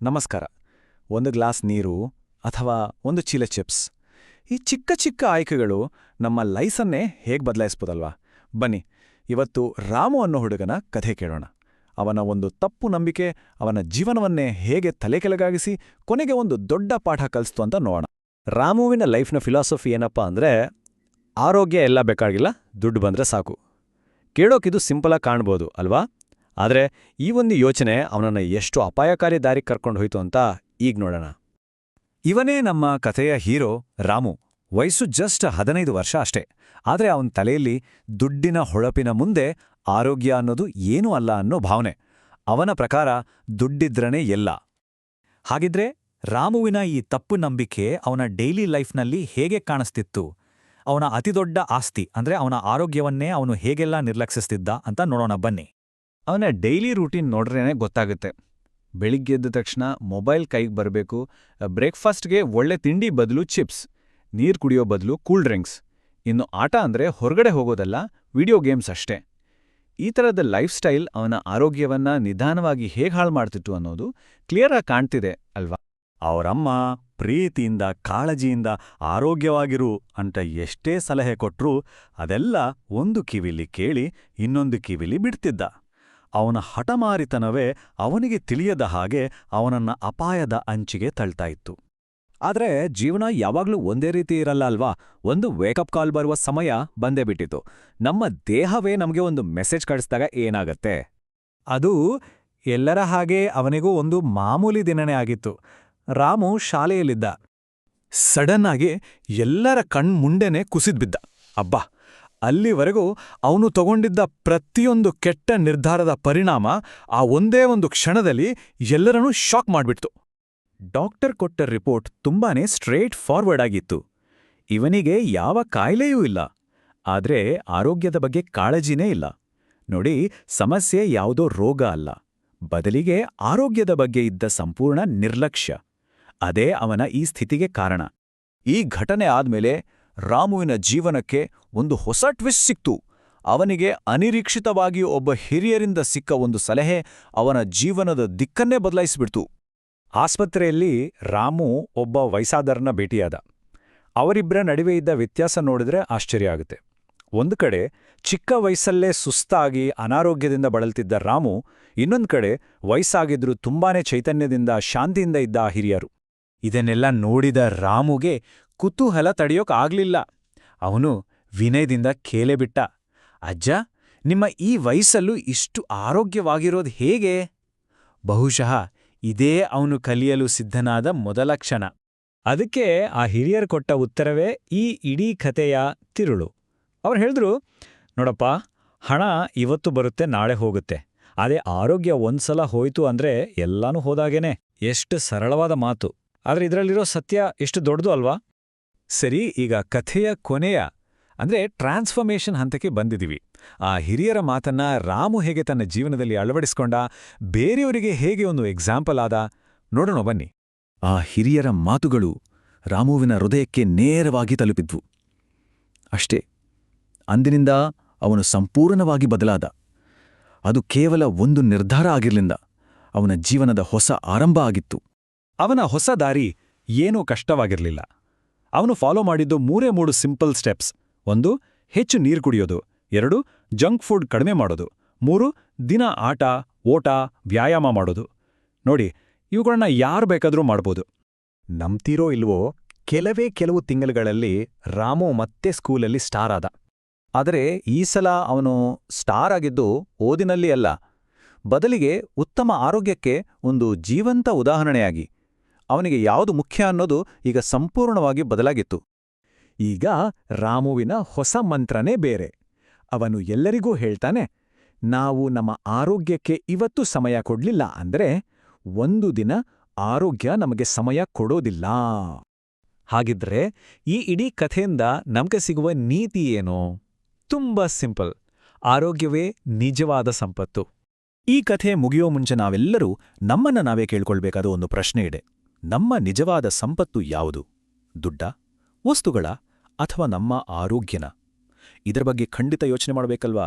ನಮಸ್ಕಾರ. ಒಂದು ಗ್ಲಾಸ್ ನೀರು ಅಥವಾ ಒಂದು ಚೀಲ ಚಿಪ್ಸ್, ಈ ಚಿಕ್ಕ ಚಿಕ್ಕ ಆಯ್ಕೆಗಳು ನಮ್ಮ ಲೈಫನ್ನೇ ಹೇಗೆ ಬದಲಾಯಿಸ್ಬೋದಲ್ವಾ? ಬನ್ನಿ, ಇವತ್ತು ರಾಮು ಅನ್ನೋ ಹುಡುಗನ ಕಥೆ ಕೇಳೋಣ. ಅವನ ಒಂದು ತಪ್ಪು ನಂಬಿಕೆ ಅವನ ಜೀವನವನ್ನೇ ಹೇಗೆ ತಲೆಕೆಳಗಾಗಿಸಿ ಕೊನೆಗೆ ಒಂದು ದೊಡ್ಡ ಪಾಠ ಕಲಿಸ್ತು ಅಂತ ನೋಡೋಣ. ರಾಮುವಿನ ಲೈಫ್ನ ಫಿಲಾಸಫಿ ಏನಪ್ಪ ಅಂದರೆ, ಆರೋಗ್ಯ ಎಲ್ಲ ಬೇಕಾಗಿಲ್ಲ, ದುಡ್ಡು ಬಂದರೆ ಸಾಕು. ಕೇಳೋಕಿದು ಸಿಂಪಲಾಗಿ ಕಾಣ್ಬೋದು ಅಲ್ವಾ? ಆದರೆ ಈ ಒಂದು ಯೋಚನೆ ಅವನನ್ನು ಎಷ್ಟು ಅಪಾಯಕಾರಿ ದಾರಿಗೆ ಕರ್ಕೊಂಡು ಹೋಯ್ತು ಅಂತ ಈಗ ನೋಡೋಣ. ಇವನೇ ನಮ್ಮ ಕಥೆಯ ಹೀರೋ ರಾಮು. ವಯಸ್ಸು ಜಸ್ಟ್ 15 ವರ್ಷ ಅಷ್ಟೇ. ಆದರೆ ಅವನ ತಲೆಯಲ್ಲಿ ದುಡ್ಡಿನ ಹೊಳಪಿನ ಮುಂದೆ ಆರೋಗ್ಯ ಅನ್ನೋದು ಏನೂ ಅಲ್ಲ ಅನ್ನೋ ಭಾವನೆ. ಅವನ ಪ್ರಕಾರ ದುಡ್ಡಿದ್ರನೇ ಎಲ್ಲ. ಹಾಗಿದ್ರೆ ರಾಮುವಿನ ಈ ತಪ್ಪು ನಂಬಿಕೆ ಅವನ ಡೈಲಿ ಲೈಫ್ನಲ್ಲಿ ಹೇಗೆ ಕಾಣಿಸ್ತಿತ್ತು? ಅವನ ಅತಿದೊಡ್ಡ ಆಸ್ತಿ ಅಂದ್ರೆ ಅವನ ಆರೋಗ್ಯವನ್ನೇ ಅವನು ಹೇಗೆಲ್ಲ ನಿರ್ಲಕ್ಷಿಸ್ತಿದ್ದ ಅಂತ ನೋಡೋಣ ಬನ್ನಿ. ಅವನ ಡೈಲಿ ರೂಟೀನ್ ನೋಡ್ರೇನೆ ಗೊತ್ತಾಗುತ್ತೆ. ಬೆಳಿಗ್ಗೆ ಎದ್ದ ತಕ್ಷಣ ಮೊಬೈಲ್ ಕೈಗೆ ಬರಬೇಕು, ಬ್ರೇಕ್ಫಾಸ್ಟ್ಗೆ ಒಳ್ಳೆ ತಿಂಡಿ ಬದಲು ಚಿಪ್ಸ್, ನೀರು ಕುಡಿಯೋ ಬದಲು ಕೂಲ್ ಡ್ರಿಂಕ್ಸ್, ಇನ್ನು ಆಟ ಅಂದರೆ ಹೊರಗಡೆ ಹೋಗೋದಲ್ಲ, ವಿಡಿಯೋ ಗೇಮ್ಸ್ ಅಷ್ಟೇ. ಈ ಥರದ ಲೈಫ್ ಸ್ಟೈಲ್ ಅವನ ಆರೋಗ್ಯವನ್ನ ನಿಧಾನವಾಗಿ ಹೇಗೆ ಹಾಳು ಮಾಡ್ತಿತ್ತು ಅನ್ನೋದು ಕ್ಲಿಯರಾಗಿ ಕಾಣ್ತಿದೆ ಅಲ್ವಾ? ಅವರಮ್ಮ ಪ್ರೀತಿಯಿಂದ ಕಾಳಜಿಯಿಂದ ಆರೋಗ್ಯವಾಗಿರು ಅಂತ ಎಷ್ಟೇ ಸಲಹೆ ಕೊಟ್ರೂ ಅದೆಲ್ಲ ಒಂದು ಕಿವಿಲಿ ಕೇಳಿ ಇನ್ನೊಂದು ಕಿವಿಲಿ ಬಿಡ್ತಿದ್ದ. ಅವನ ಹಠಮಾರಿತನವೇ ಅವನಿಗೆ ತಿಳಿಯದ ಹಾಗೆ ಅವನನ್ನ ಅಪಾಯದ ಅಂಚಿಗೆ ತಳ್ತಾ ಇತ್ತು. ಆದ್ರೆ ಜೀವನ ಯಾವಾಗ್ಲೂ ಒಂದೇ ರೀತಿ ಇರಲ್ಲ ಅಲ್ವಾ? ಒಂದು ವೇಕಪ್ ಕಾಲ್ ಬರುವ ಸಮಯ ಬಂದೇ ಬಿಟ್ಟಿತು. ನಮ್ಮ ದೇಹವೇ ನಮಗೆ ಒಂದು ಮೆಸೇಜ್ ಕಳಿಸಿದಾಗ ಏನಾಗತ್ತೆ? ಅದು ಎಲ್ಲರ ಹಾಗೆ ಅವನಿಗೂ ಒಂದು ಮಾಮೂಲಿ ದಿನನೇ ಆಗಿತ್ತು. ರಾಮು ಶಾಲೆಯಲ್ಲಿದ್ದ. ಸಡನ್ ಆಗಿ ಎಲ್ಲರ ಕಣ್ಮುಂಡೆನೇ ಕುಸಿದ್ಬಿದ್ದ. ಅಬ್ಬಾ, ಅಲ್ಲಿವರೆಗೂ ಅವನು ತಗೊಂಡಿದ್ದ ಪ್ರತಿಯೊಂದು ಕೆಟ್ಟ ನಿರ್ಧಾರದ ಪರಿಣಾಮ ಆ ಒಂದೇ ಒಂದು ಕ್ಷಣದಲ್ಲಿ ಎಲ್ಲರನ್ನೂ ಶಾಕ್ ಮಾಡ್ಬಿಡ್ತು. ಡಾಕ್ಟರ್ ಕೊಟ್ಟ ರಿಪೋರ್ಟ್ ತುಂಬಾನೇ ಸ್ಟ್ರೇಟ್ ಫಾರ್ವರ್ಡ್ ಆಗಿತ್ತು. ಇವನಿಗೆ ಯಾವ ಕಾಯಿಲೆಯೂ ಇಲ್ಲ, ಆದ್ರೆ ಆರೋಗ್ಯದ ಬಗ್ಗೆ ಕಾಳಜಿನೇ ಇಲ್ಲ. ನೋಡಿ, ಸಮಸ್ಯೆ ಯಾವುದೋ ರೋಗ ಅಲ್ಲ, ಬದಲಿಗೆ ಆರೋಗ್ಯದ ಬಗ್ಗೆ ಇದ್ದ ಸಂಪೂರ್ಣ ನಿರ್ಲಕ್ಷ್ಯ. ಅದೇ ಅವನ ಈ ಸ್ಥಿತಿಗೆ ಕಾರಣ. ಈ ಘಟನೆ ಆದ್ಮೇಲೆ ರಾಮುವಿನ ಜೀವನಕ್ಕೆ ಒಂದು ಹೊಸ ಟ್ವಿಸ್ಟ್ ಸಿಕ್ತು. ಅವನಿಗೆ ಅನಿರೀಕ್ಷಿತವಾಗಿ ಒಬ್ಬ ಹಿರಿಯರಿಂದ ಸಿಕ್ಕ ಒಂದು ಸಲಹೆ ಅವನ ಜೀವನದ ದಿಕ್ಕನ್ನೇ ಬದಲಾಯಿಸಿಬಿಡ್ತು. ಆಸ್ಪತ್ರೆಯಲ್ಲಿ ರಾಮು ಒಬ್ಬ ವಯಸ್ಸಾದರನ್ನ ಭೇಟಿಯಾದ. ಅವರಿಬ್ಬರ ನಡುವೆ ಇದ್ದ ವ್ಯತ್ಯಾಸ ನೋಡಿದ್ರೆ ಆಶ್ಚರ್ಯ ಆಗುತ್ತೆ. ಒಂದು ಕಡೆ ಚಿಕ್ಕ ವಯಸ್ಸಲ್ಲೇ ಸುಸ್ತಾಗಿ ಅನಾರೋಗ್ಯದಿಂದ ಬಳಲ್ತಿದ್ದ ರಾಮು, ಇನ್ನೊಂದು ಕಡೆ ವಯಸ್ಸಾಗಿದ್ರೂ ತುಂಬಾನೇ ಚೈತನ್ಯದಿಂದ ಶಾಂತಿಯಿಂದ ಇದ್ದ ಹಿರಿಯರು. ಇದನ್ನೆಲ್ಲ ನೋಡಿದ ರಾಮುಗೆ ಕುತೂಹಲ ತಡೆಯೋಕ್ ಆಗ್ಲಿಲ್ಲ. ಅವನು ವಿನಯದಿಂದ ಕೇಳಿಬಿಟ್ಟ, ಅಜ್ಜ, ನಿಮ್ಮ ಈ ವಯಸ್ಸಲ್ಲೂ ಇಷ್ಟು ಆರೋಗ್ಯವಾಗಿರೋದು ಹೇಗೆ? ಬಹುಶಃ ಇದೇ ಅವನು ಕಲಿಯಲು ಸಿದ್ಧನಾದ ಮೊದಲ ಕ್ಷಣ. ಅದಕ್ಕೆ ಆ ಹಿರಿಯರು ಕೊಟ್ಟ ಉತ್ತರವೇ ಈ ಇಡೀ ಕಥೆಯ ತಿರುಳು. ಅವ್ರು ಹೇಳಿದ್ರು, ನೋಡಪ್ಪ, ಹಣ ಇವತ್ತು ಬರುತ್ತೆ, ನಾಳೆ ಹೋಗುತ್ತೆ. ಅದೇ ಆರೋಗ್ಯ ಒಂದ್ಸಲ ಹೋಯ್ತು ಅಂದ್ರೆ ಎಲ್ಲಾನೂ ಹೋದಾಗೇನೆ. ಎಷ್ಟು ಸರಳವಾದ ಮಾತು, ಆದ್ರೆ ಇದರಲ್ಲಿರೋ ಸತ್ಯ ಎಷ್ಟು ದೊಡ್ಡದು ಅಲ್ವಾ? ಸರಿ, ಈಗ ಕಥೆಯ ಕೊನೆಯ ಅಂದ್ರೆ ಟ್ರಾನ್ಸ್ಫಾರ್ಮೇಷನ್ ಹಂತಕ್ಕೆ ಬಂದಿದ್ದೀವಿ. ಆ ಹಿರಿಯರ ಮಾತನ್ನ ರಾಮು ಹೇಗೆ ತನ್ನ ಜೀವನದಲ್ಲಿ ಅಳವಡಿಸ್ಕೊಂಡ, ಬೇರೆಯವರಿಗೆ ಹೇಗೆ ಒಂದು ಎಕ್ಸಾಂಪಲ್ ಆದ, ನೋಡೋಣ ಬನ್ನಿ. ಆ ಹಿರಿಯರ ಮಾತುಗಳು ರಾಮುವಿನ ಹೃದಯಕ್ಕೆ ನೇರವಾಗಿ ತಲುಪಿದ್ವು. ಅಷ್ಟೇ, ಅಂದಿನಿಂದ ಅವನು ಸಂಪೂರ್ಣವಾಗಿ ಬದಲಾದ. ಅದು ಕೇವಲ ಒಂದು ನಿರ್ಧಾರ ಆಗಿರ್ಲಿಲ್ಲ, ಅವನ ಜೀವನದ ಹೊಸ ಆರಂಭ ಆಗಿತ್ತು. ಅವನ ಹೊಸ ದಾರಿ ಏನೂ ಕಷ್ಟವಾಗಿರಲಿಲ್ಲ. ಅವನು ಫಾಲೋ ಮಾಡಿದ್ದು 3 ಸಿಂಪಲ್ ಸ್ಟೆಪ್ಸ್. 1, ಹೆಚ್ಚು ನೀರು ಕುಡಿಯೋದು. 2, ಜಂಕ್ ಫುಡ್ ಕಡಿಮೆ ಮಾಡೋದು. 3, ದಿನ ಆಟ, ಓಟ, ವ್ಯಾಯಾಮ ಮಾಡೋದು. ನೋಡಿ, ಇವುಗಳನ್ನ ಯಾರು ಬೇಕಾದರೂ ಮಾಡ್ಬೋದು. ನಂಬ್ತೀರೋ ಇಲ್ವೋ, ಕೆಲವು ತಿಂಗಳುಗಳಲ್ಲಿ ರಾಮು ಮತ್ತೆ ಸ್ಕೂಲಲ್ಲಿ ಸ್ಟಾರ್ ಆದ. ಆದರೆ ಈ ಸಲ ಅವನು ಸ್ಟಾರ್ ಆಗಿದ್ದು ಓದಿನಲ್ಲಿ ಅಲ್ಲ, ಬದಲಿಗೆ ಉತ್ತಮ ಆರೋಗ್ಯಕ್ಕೆ ಒಂದು ಜೀವಂತ ಉದಾಹರಣೆಯಾಗಿ. ಅವನಿಗೆ ಯಾವುದು ಮುಖ್ಯ ಅನ್ನೋದು ಈಗ ಸಂಪೂರ್ಣವಾಗಿ ಬದಲಾಗಿತ್ತು. ಈಗ ರಾಮುವಿನ ಹೊಸ ಮಂತ್ರನೇ ಬೇರೆ. ಅವನು ಎಲ್ಲರಿಗೂ ಹೇಳ್ತಾನೆ, ನಾವು ನಮ್ಮ ಆರೋಗ್ಯಕ್ಕೆ ಇವತ್ತು ಸಮಯ ಕೊಡ್ಲಿಲ್ಲ ಅಂದ್ರೆ ಒಂದು ದಿನ ಆರೋಗ್ಯ ನಮಗೆ ಸಮಯ ಕೊಡೋದಿಲ್ಲ. ಹಾಗಿದ್ರೆ ಈ ಇಡೀ ಕಥೆಯಿಂದ ನಮಗೆ ಸಿಗುವ ನೀತಿ ಏನು? ತುಂಬಾ ಸಿಂಪಲ್. ಆರೋಗ್ಯವೇ ನಿಜವಾದ ಸಂಪತ್ತು. ಈ ಕಥೆ ಮುಗಿಯೋ ಮುಂಚೆ ನಾವೆಲ್ಲರೂ ನಮ್ಮನ್ನ ನಾವೇ ಕೇಳ್ಕೊಳ್ಬೇಕಾದ ಒಂದು ಪ್ರಶ್ನೆ ಇದೆ. ನಮ್ಮ ನಿಜವಾದ ಸಂಪತ್ತು ಯಾವುದು? ದುಡ್ಡ, ವಸ್ತುಗಳ, ಅಥವಾ ನಮ್ಮ ಆರೋಗ್ಯನ? ಇದರ ಬಗ್ಗೆ ಖಂಡಿತ ಯೋಚನೆ ಮಾಡಬೇಕಲ್ವಾ?